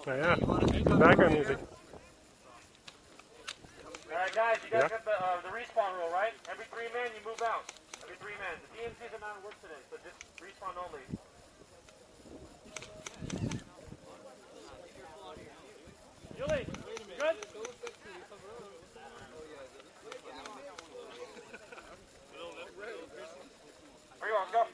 Oh, yeah, background music. Alright guys, you guys got the respawn rule, right? Every 3 men you move out. Every 3 men. The DMCs are not at work today, so just respawn only. Julie, good? Where you want, go.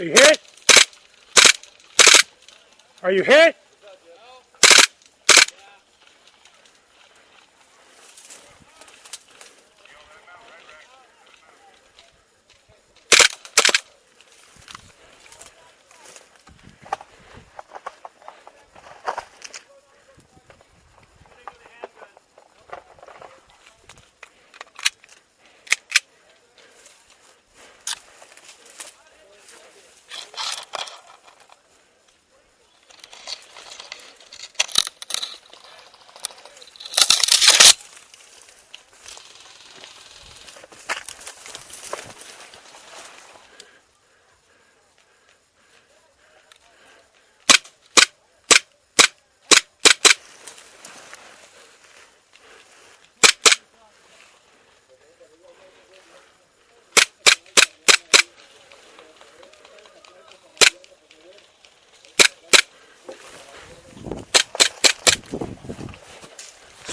Are you hit? Are you hit?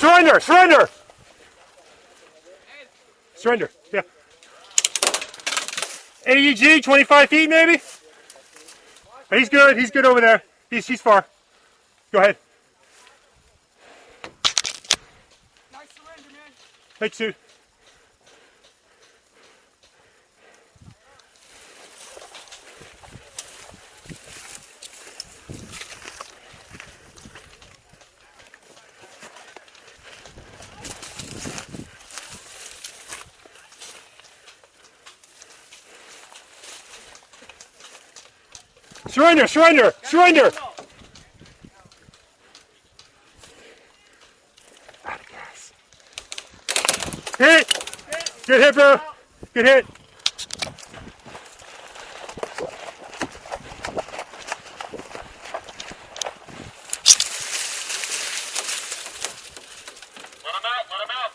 Surrender! Surrender! Surrender. Yeah. AEG, 25 feet maybe? He's good. He's good over there. He's far. Go ahead. Nice surrender, man. Thanks, dude. Surrender! Surrender! Surrender! Out of gas. Hit! Good hit, bro. Good hit. Let him out, let him out.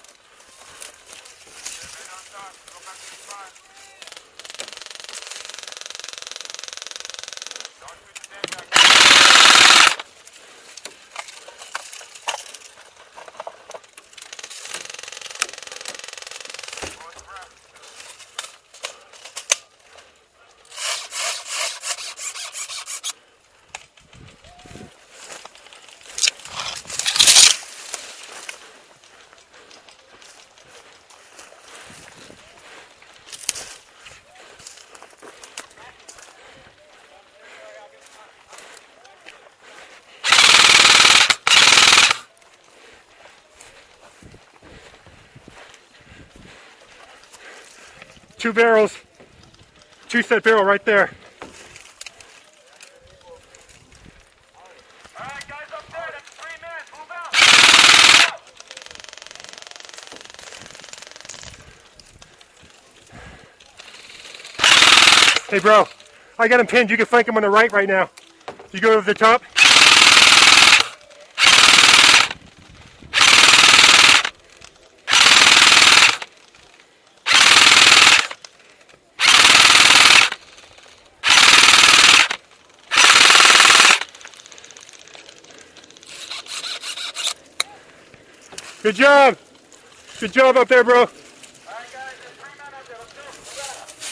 Two barrels. Two-set barrel right there. All right, guys up there, that's 3 men. Move out. Hey, bro. I got him pinned. You can flank him on the right now. You go over the top. Good job. Good job up there, bro. All right, guys, there's 3 men up there. Let's go. Move out.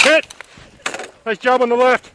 Hit. Nice job on the left.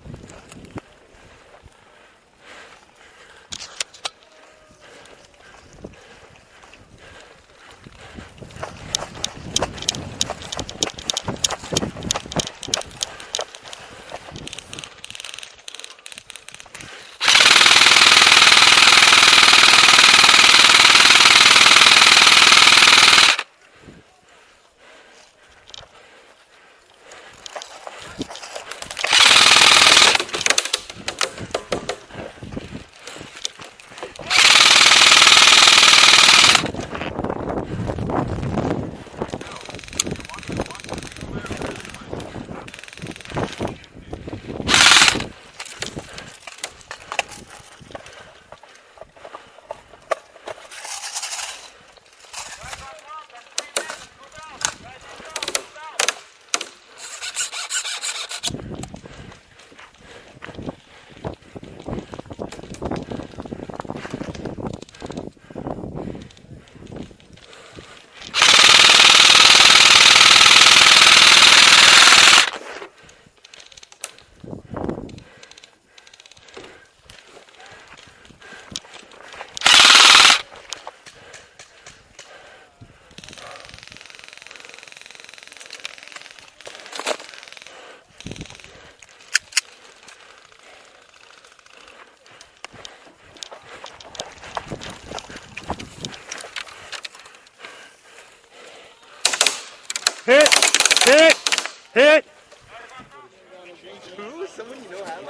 Hit! Hit! Hit! Who? Someone you know has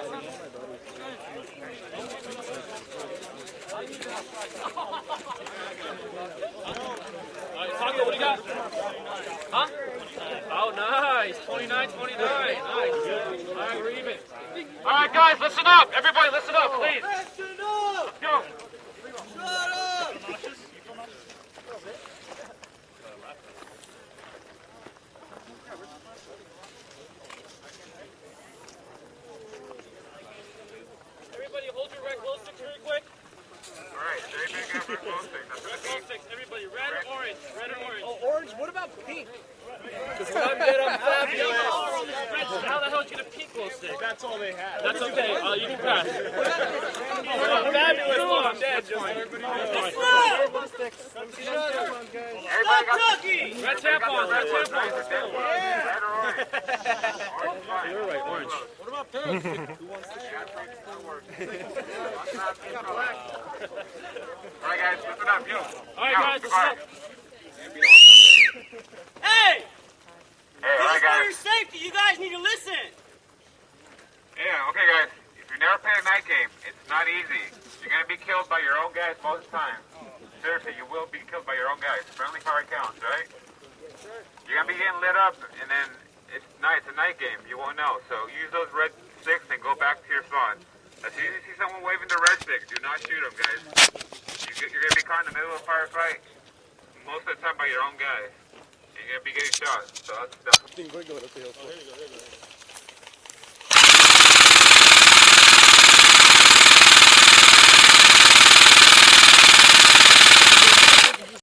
Taco, what do you got? Huh? Oh, nice. 29, 29. Nice. All right, we're even. All right, guys, listen up. Everybody, listen up, please. Listen up! Let's go. Shut up! Everybody, hold your red glow sticks really quick. All right, everybody got red glow sticks. That's Red glow sticks. Everybody, red or orange? Red or orange? Oh, orange? What about pink? Because when I'm dead, I'm fabulous. How the hell is you get a pink glow stick? That's all they have. That's okay. You can pass. I'm fabulous. Well, I'm dead. Just everybody knows. Everybody got Red tampons. Red tampons. Let's go. red or orange. Orange is fine. You're right. Orange. What about pink? Who wants to share? All right, guys, listen up. You. All right, guys. Listen up. Hey! Hey, all right, For your guys. safety, you guys need to listen. Yeah, okay, guys. If you never played a night game, it's not easy. You're going to be killed by your own guys most of the time. Seriously, you will be killed by your own guys. Friendly fire counts, right? You're going to be getting lit up, and then it's a night game. You won't know. So use those red sticks and go back to your spawn. As soon as you see someone waving the red stick, do not shoot them, guys. You're going to be caught in the middle of a firefight most of the time by your own guys. You're going to be getting shot. So that's